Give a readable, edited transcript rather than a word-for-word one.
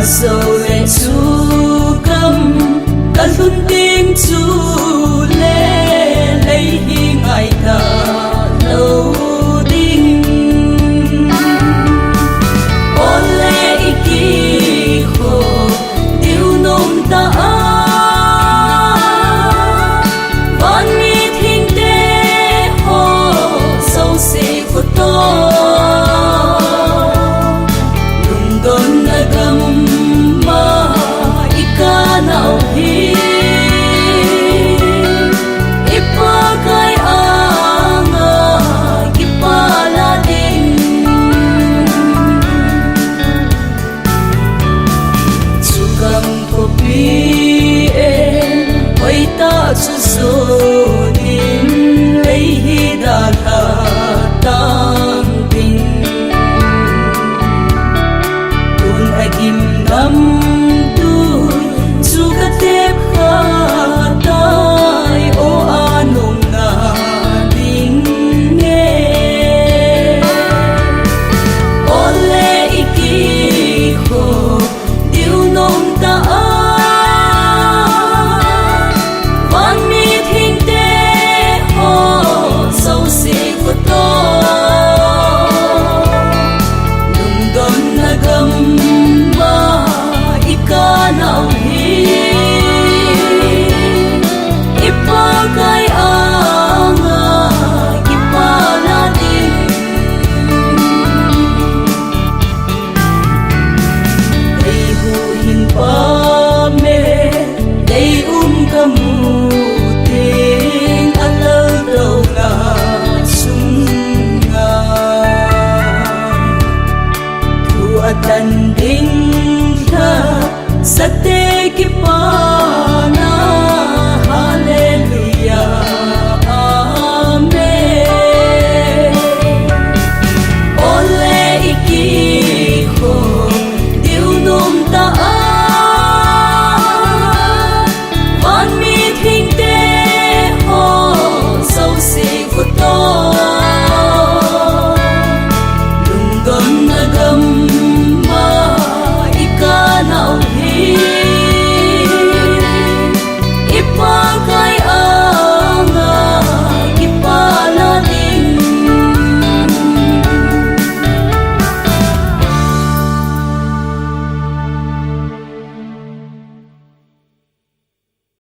dầu lệ chu cầm căn thun tiếng chu lê lấy hi ngày thờ lâu đinh ôn lệ kỳ khổ tiêu nôm ta văn mi thiên tế hồ sâu xì của tôi nào hi ipa kai anga kipala din sukam kopi oi ta chu so din lei hi da tha tang tin kun akim nam tan ding tha sa te ki pa na